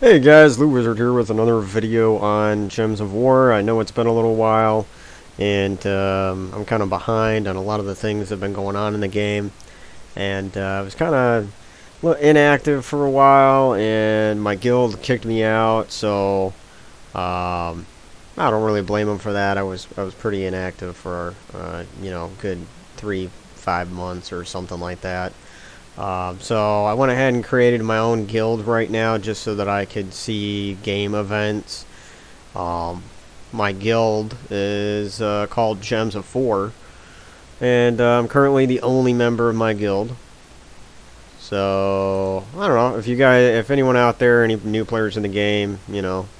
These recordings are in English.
Hey guys, LootWizard here with another video on Gems of War. I know it's been a little while, and I'm kind of behind on a lot of the things that have been going on in the game. And I was kind of inactive for a while, and my guild kicked me out, so I don't really blame them for that. I was pretty inactive for good 3-5 months or something like that. So I went ahead and created my own guild right now just so that I could see game events. Um, my guild is called Gems of 4, and I'm currently the only member of my guild. So I don't know if anyone out there, any new players in the game,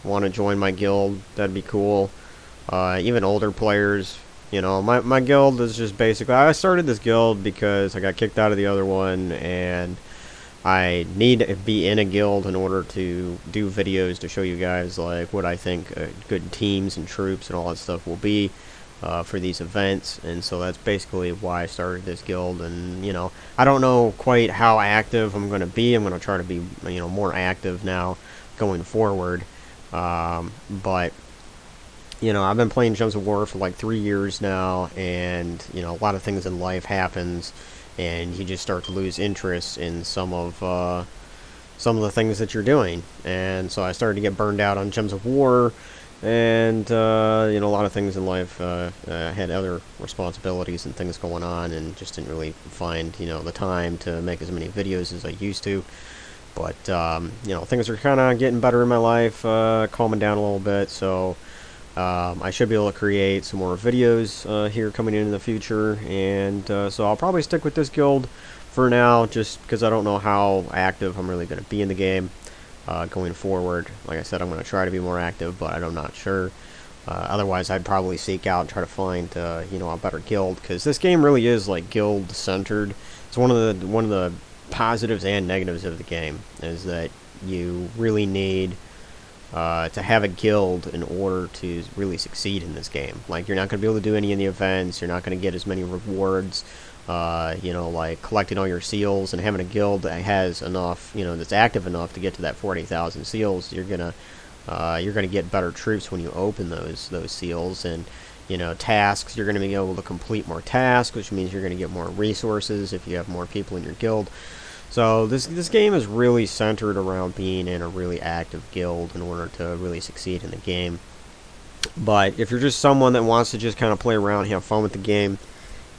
want to join my guild, that'd be cool. Even older players. My guild is just basically, I started this guild because I got kicked out of the other one, and I need to be in a guild in order to do videos to show you guys like what I think good teams and troops and all that stuff will be for these events. And so that's basically why I started this guild. And I don't know quite how active I'm going to be. I'm going to try to be more active now going forward. But I've been playing Gems of War for like 3 years now, and a lot of things in life happens, and you just start to lose interest in some of the things that you're doing. And so I started to get burned out on Gems of War, and a lot of things in life. I had other responsibilities and things going on, and just didn't really find the time to make as many videos as I used to. But things are kind of getting better in my life, calming down a little bit, so I should be able to create some more videos here coming in the future, and so I'll probably stick with this guild for now, just because I don't know how active I'm really going to be in the game going forward. Like I said, I'm going to try to be more active, but I'm not sure. Otherwise, I'd probably seek out and try to find a better guild, because this game really is like guild centered. It's one of the positives and negatives of the game is that you really need to have a guild in order to really succeed in this game. Like, you're not going to be able to do any of the events, you're not going to get as many rewards, like collecting all your seals, and having a guild that has enough, that's active enough to get to that 40,000 seals. You're gonna get better troops when you open those seals, and tasks, you're going to be able to complete more tasks, which means you're going to get more resources if you have more people in your guild. So this game is really centered around being in a really active guild in order to really succeed in the game. But if you're just someone that wants to just kind of play around, have fun with the game,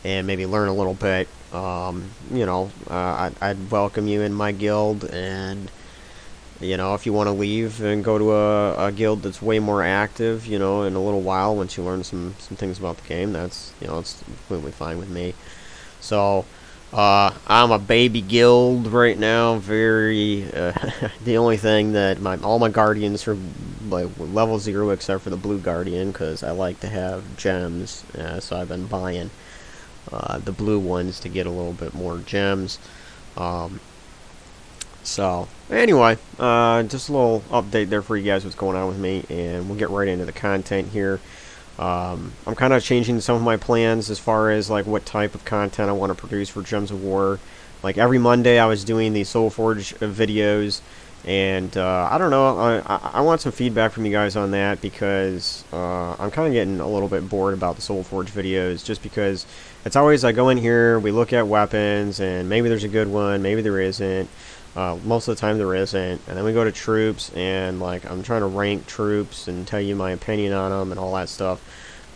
and maybe learn a little bit, I'd welcome you in my guild. And if you want to leave and go to a guild that's way more active, in a little while, once you learn some things about the game, that's it's completely fine with me. So I'm a baby guild right now. Very the only thing that all my guardians are like level 0 except for the blue guardian, because I like to have gems. So I've been buying the blue ones to get a little bit more gems. So anyway, just a little update there for you guys, what's going on with me, and we'll get right into the content here. I'm kind of changing some of my plans as far as like what type of content I want to produce for Gems of War. Like every Monday I was doing the Soulforge videos, and I don't know, I want some feedback from you guys on that, because I'm kind of getting a little bit bored about the Soulforge videos, just because it's always I go in here, we look at weapons, and maybe there's a good one, maybe there isn't. Most of the time there isn't, and then we go to troops, and like I'm trying to rank troops and tell you my opinion on them and all that stuff.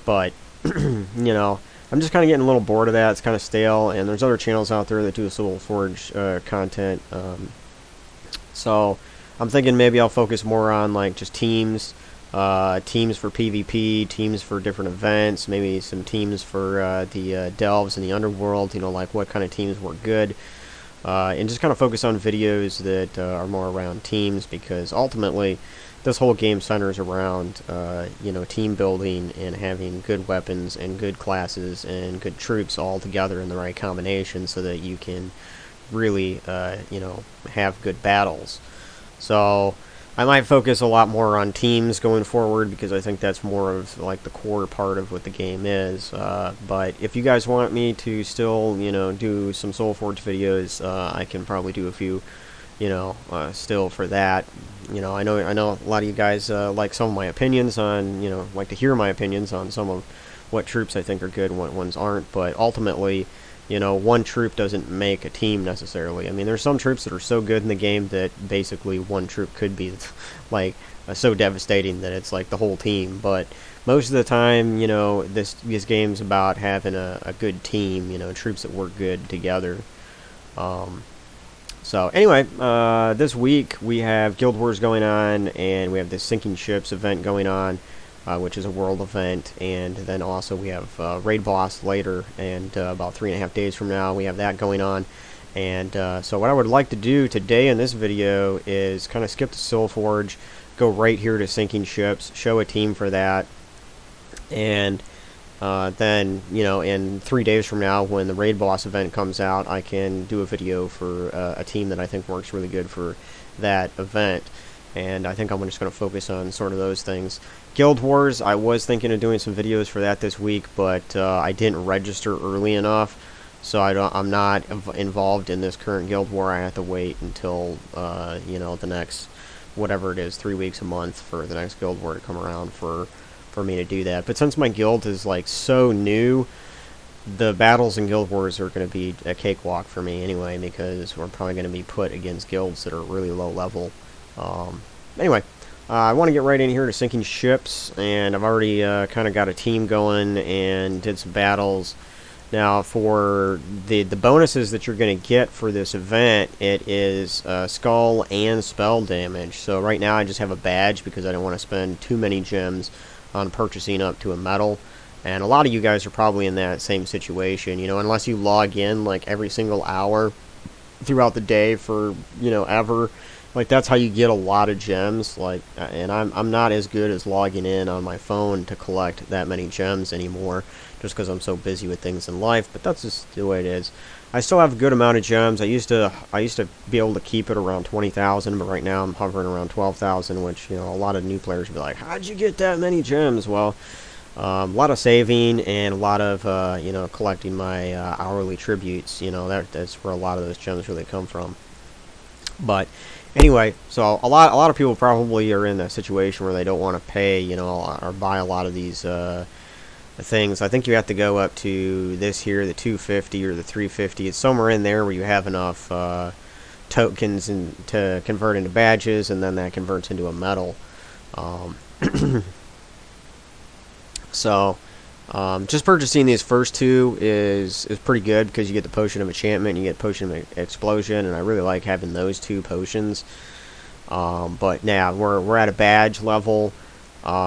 But I'm just kind of getting a little bored of that. It's kind of stale, and there's other channels out there that do Soulforge content. So I'm thinking maybe I'll focus more on like just teams for PvP, teams for different events, maybe some teams for the delves in the underworld. Like what kind of teams work good. And just kind of focus on videos that are more around teams, because ultimately this whole game centers around team building and having good weapons and good classes and good troops all together in the right combination, so that you can really have good battles. So I might focus a lot more on teams going forward, because I think that's more of like the core part of what the game is. But if you guys want me to still, do some Soulforge videos, I can probably do a few, still for that. You know, I know a lot of you guys like some of my opinions on, you know, like to hear my opinions on some of what troops I think are good and what ones aren't. But ultimately, you know, one troop doesn't make a team necessarily. I mean, there's some troops that are so good in the game that basically one troop could be like so devastating that it's like the whole team. But most of the time, you know, this game's about having a good team. You know, troops that work good together. So anyway, this week we have Guild Wars going on, and we have this Sinking Ships event going on, which is a world event, and then also we have Raid Boss later, and about 3.5 days from now we have that going on. And so what I would like to do today in this video is kind of skip the Soul Forge, go right here to Sinking Ships, show a team for that, and then, you know, in 3 days from now, when the Raid Boss event comes out, I can do a video for a team that I think works really good for that event. And I think I'm just going to focus on sort of those things. Guild Wars, I was thinking of doing some videos for that this week, but I didn't register early enough, so I'm not involved in this current Guild War. I have to wait until, you know, the next, whatever it is, 3 weeks, a month for the next Guild War to come around for me to do that. But since my guild is like so new, the battles in Guild Wars are going to be a cakewalk for me anyway, because we're probably going to be put against guilds that are really low level. Anyway, I want to get right in here to Sinking Ships, and I've already kind of got a team going and did some battles. Now, for the bonuses that you're going to get for this event, it is skull and spell damage. So right now I just have a badge because I don't want to spend too many gems on purchasing up to a medal, and a lot of you guys are probably in that same situation, you know, unless you log in like every single hour throughout the day for, you know, ever. Like, that's how you get a lot of gems. Like, and I'm not as good as logging in on my phone to collect that many gems anymore, just because I'm so busy with things in life. But that's just the way it is. I still have a good amount of gems. I used to be able to keep it around 20,000, but right now I'm hovering around 12,000, which, you know, a lot of new players will be like, how'd you get that many gems? Well, a lot of saving and a lot of you know, collecting my hourly tributes. You know, that's where a lot of those gems really come from. But anyway, so a lot of people probably are in a situation where they don't want to pay, you know, or buy a lot of these things. I think you have to go up to this here, the 250 or the 350. It's somewhere in there where you have enough tokens to convert into badges, and then that converts into a medal. So just purchasing these first two is pretty good, because you get the Potion of Enchantment, and you get Potion of Explosion, and I really like having those two potions. But now we're at a badge level.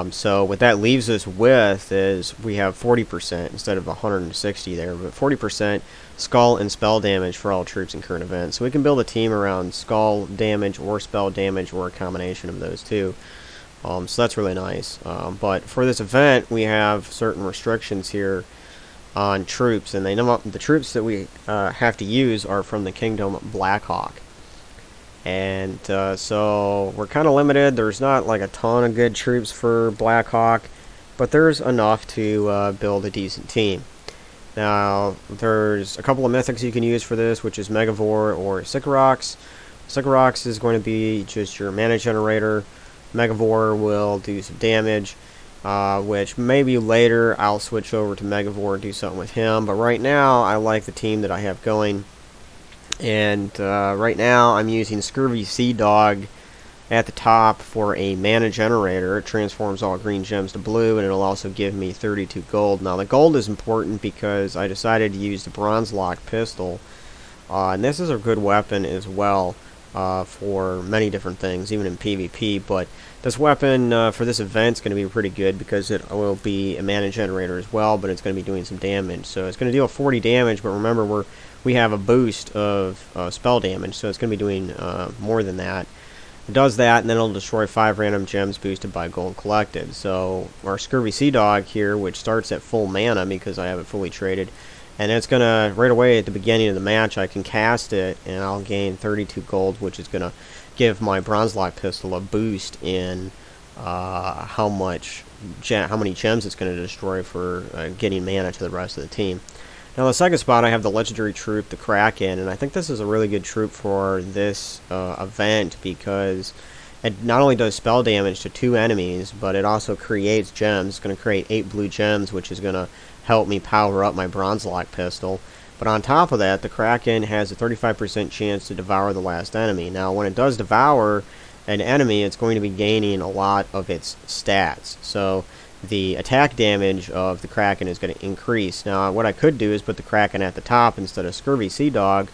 So what that leaves us with is we have 40% instead of 160 there, but 40% skull and spell damage for all troops in current events. So we can build a team around skull damage or spell damage, or a combination of those two. So that's really nice. But for this event, we have certain restrictions here on troops, and the troops that we have to use are from the Kingdom Blackhawk. And so we're kind of limited. There's not like a ton of good troops for Blackhawk, but there's enough to build a decent team. Now, there's a couple of mythics you can use for this, which is Megavore or Sycorax. Sycorax is going to be just your mana generator. Megavore will do some damage, which maybe later I'll switch over to Megavore and do something with him. But right now, I like the team that I have going. And right now I'm using Scurvy Sea Dog at the top for a mana generator. It transforms all green gems to blue, and it'll also give me 32 gold. Now the gold is important because I decided to use the Bronze Lock pistol, and this is a good weapon as well for many different things, even in PvP. But this weapon for this event is going to be pretty good because it will be a mana generator as well, but it's going to be doing some damage. So it's going to deal 40 damage, but remember we have a boost of spell damage, so it's going to be doing more than that. It does that, and then it'll destroy 5 random gems boosted by gold collected. So our Scurvy Sea Dog here, which starts at full mana because I have it fully traded, and it's going to, right away at the beginning of the match, I can cast it, and I'll gain 32 gold, which is going to give my Bronze Lock pistol a boost in how many gems it's going to destroy for getting mana to the rest of the team. Now, the second spot, I have the legendary troop, the Kraken, and I think this is a really good troop for this event because it not only does spell damage to 2 enemies, but it also creates gems. It's going to create 8 blue gems, which is going to help me power up my bronze lock pistol. But on top of that, the Kraken has a 35% chance to devour the last enemy. Now, when it does devour an enemy, it's going to be gaining a lot of its stats. So the attack damage of the Kraken is going to increase. Now, what I could do is put the Kraken at the top instead of Scurvy Sea Dog,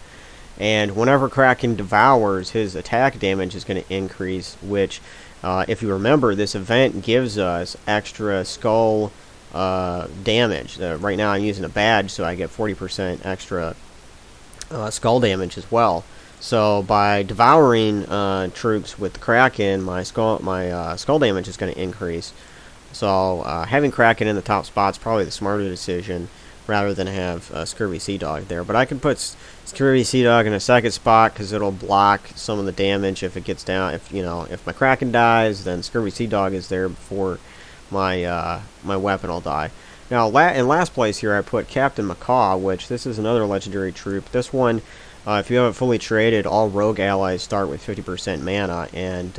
and whenever Kraken devours, his attack damage is going to increase, which, if you remember, this event gives us extra skull damage. Right now I'm using a badge, so I get 40% extra skull damage as well. So by devouring troops with the Kraken, my skull damage is going to increase. So having Kraken in the top spot is probably the smarter decision, rather than have Scurvy Sea Dog there. But I could put Scurvy Sea Dog in a second spot because it'll block some of the damage if it gets down. If my Kraken dies, then Scurvy Sea Dog is there before my my weapon will die. Now, in last place here, I put Captain Macaw, which this is another legendary troop. This one, if you have it fully traded, all rogue allies start with 50% mana, and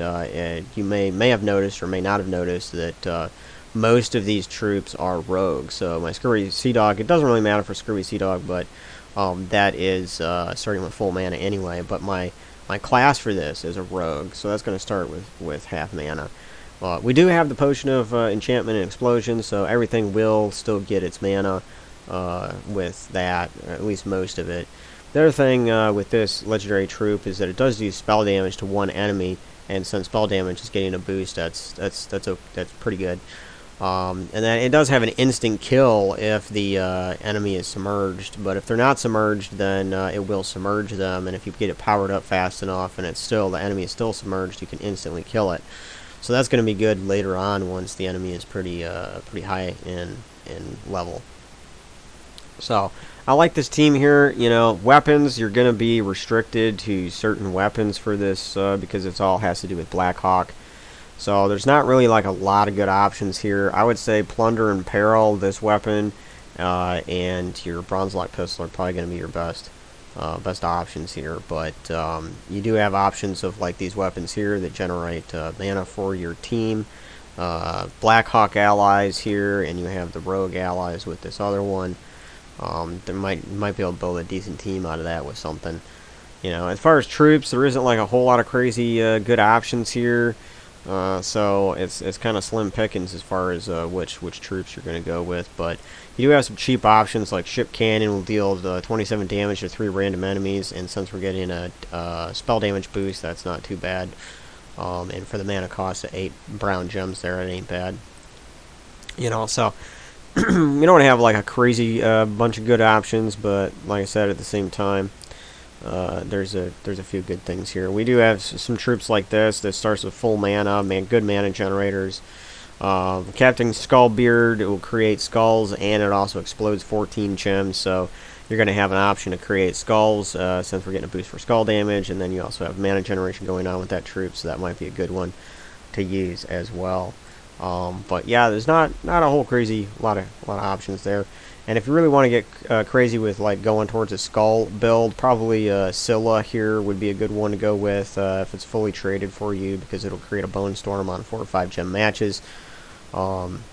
you may have noticed or may not have noticed that most of these troops are rogue. So my Scurvy Sea Dog, it doesn't really matter for Scurvy Sea Dog, but that is starting with full mana anyway. But my class for this is a rogue, so that's going to start with half mana. We do have the Potion of Enchantment and Explosion, so everything will still get its mana with that, or at least most of it. The other thing with this legendary troop is that it does do spell damage to one enemy, and since spell damage is getting a boost, that's pretty good. And then it does have an instant kill if the enemy is submerged, but if they're not submerged, then it will submerge them, and if you get it powered up fast enough and the enemy is still submerged, you can instantly kill it. So that's going to be good later on once the enemy is pretty high in level. So I like this team here. Weapons, you're going to be restricted to certain weapons for this because it all has to do with Black Hawk. So there's not really like a lot of good options here. I would say Plunder and Peril, this weapon, and your Bronze Lock pistol are probably going to be your best options here. But you do have options of like these weapons here that generate mana for your team. Black Hawk allies here, and you have the Rogue allies with this other one. They might be able to build a decent team out of that with something. As far as troops, there isn't like a whole lot of crazy good options here. So it's kind of slim pickings as far as which troops you're going to go with, but you do have some cheap options like Ship Cannon will deal 27 damage to 3 random enemies, and since we're getting a spell damage boost, that's not too bad. And for the mana cost of 8 brown gems there, it ain't bad. So you don't have like a crazy bunch of good options, but like I said, at the same time, there's a few good things here. We do have some troops like this that starts with full mana, good mana generators. Captain Skullbeard, it will create skulls, and it also explodes 14 gems, so you're going to have an option to create skulls since we're getting a boost for skull damage, and then you also have mana generation going on with that troop, so that might be a good one to use as well. But yeah, there's not a whole crazy lot of options there. And if you really want to get crazy with like going towards a skull build, probably Scylla here would be a good one to go with if it's fully traded for you, because it'll create a Bone Storm on 4 or 5 gem matches. And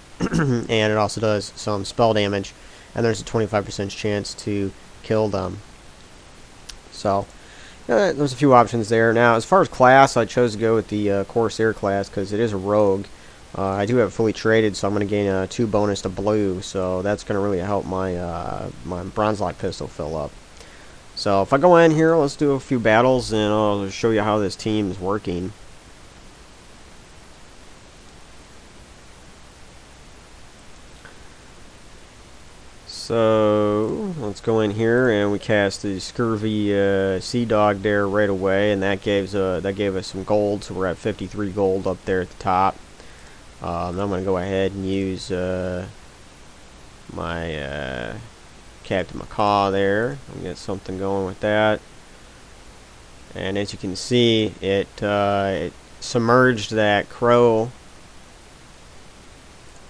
it also does some spell damage, and there's a 25% chance to kill them. So there's a few options there. Now, as far as class, I chose to go with the Corsair class because it is a rogue. I do have it fully traded, so I'm going to gain a 2 bonus to blue, so that's going to really help my my Bronze Lock pistol fill up. So if I go in here, let's do a few battles, and I'll show you how this team is working. So let's go in here, and we cast the Scurvy Sea Dog there right away, and that gave us some gold, so we're at 53 gold up there at the top. I'm going to go ahead and use my Captain Macaw there. I'll get something going with that. And as you can see, it submerged that crow,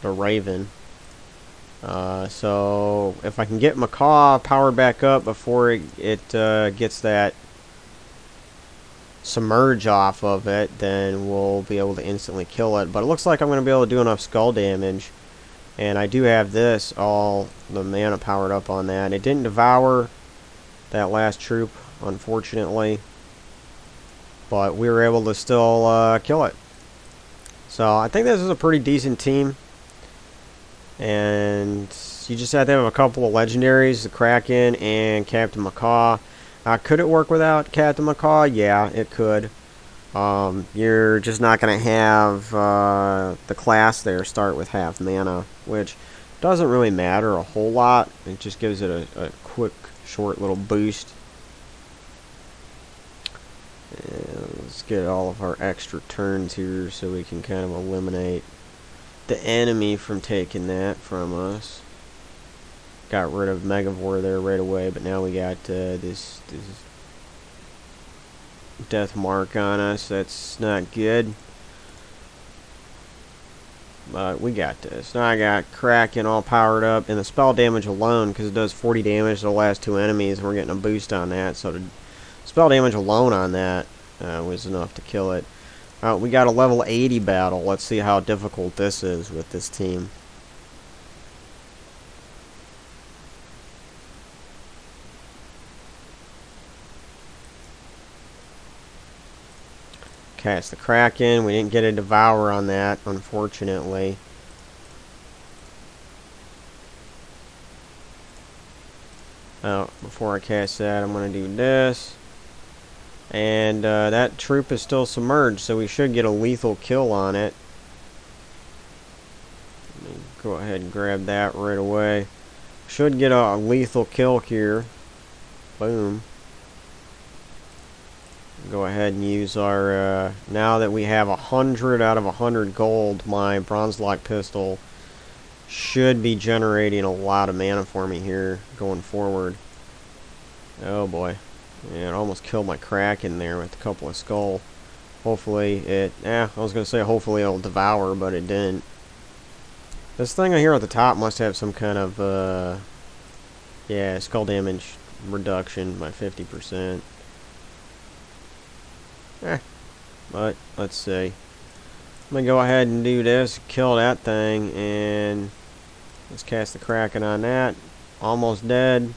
the raven. So if I can get Macaw powered back up before it gets that submerge off of it, then we'll be able to instantly kill it. But it looks like I'm going to be able to do enough skull damage. And I do have this, all the mana powered up on that. It didn't devour that last troop, unfortunately. But we were able to still kill it. So I think this is a pretty decent team. And you just have to have a couple of legendaries, the Kraken and Captain Macaw. Could it work without Captain Macaw? Yeah, it could. You're just not going to have the class there start with half mana, which doesn't really matter a whole lot. It just gives it a quick, short little boost. And let's get all of our extra turns here so we can kind of eliminate the enemy from taking that from us. Got rid of Megavore there right away, but now we got this death mark on us. That's not good. But we got this. Now I got Kraken all powered up, and the spell damage alone, because it does 40 damage to the last two enemies, and we're getting a boost on that. So the spell damage alone on that was enough to kill it. We got a level 80 battle. Let's see how difficult this is with this team. Cast the Kraken. We didn't get a Devour on that, unfortunately. Before I cast that, I'm going to do this. And that troop is still submerged, so we should get a lethal kill on it. Let me go ahead and grab that right away. Should get a lethal kill here. Boom. Go ahead and use our, now that we have 100 out of 100 gold, my bronze lock pistol should be generating a lot of mana for me here going forward. Oh boy. Yeah, it almost killed my Kraken there with a couple of skull. Hopefully it, I was going to say hopefully it'll devour, but it didn't. This thing here at the top must have some kind of, yeah, skull damage reduction by 50%. But let's see. I'm gonna go ahead and do this, kill that thing, and let's cast the Kraken on that. Almost dead.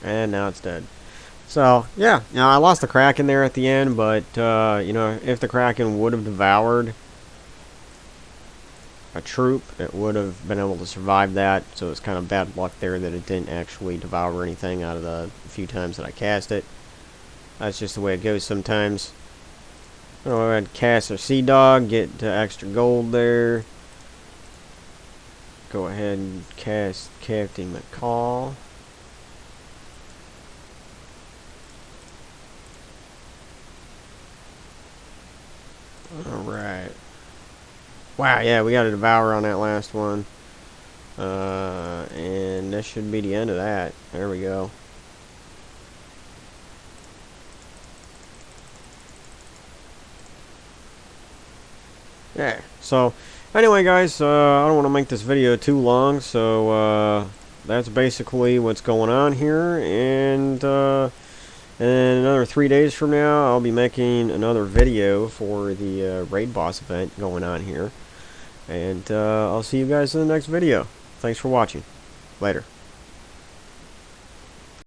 And now it's dead. So yeah, now I lost the Kraken there at the end, but you know, if the Kraken would have devoured a troop, it would have been able to survive that. So it's kind of bad luck there that it didn't actually devour anything out of the few times that I cast it. That's just the way it goes sometimes. Go ahead and cast our Sea Dog, get extra gold there. Go ahead and cast Captain Macaw. Alright. Wow, yeah, we got a Devour on that last one. And that should be the end of that. There we go. Yeah, so anyway guys, I don't want to make this video too long, so that's basically what's going on here, and another 3 days from now I'll be making another video for the raid boss event going on here, and I'll see you guys in the next video. Thanks for watching. Later.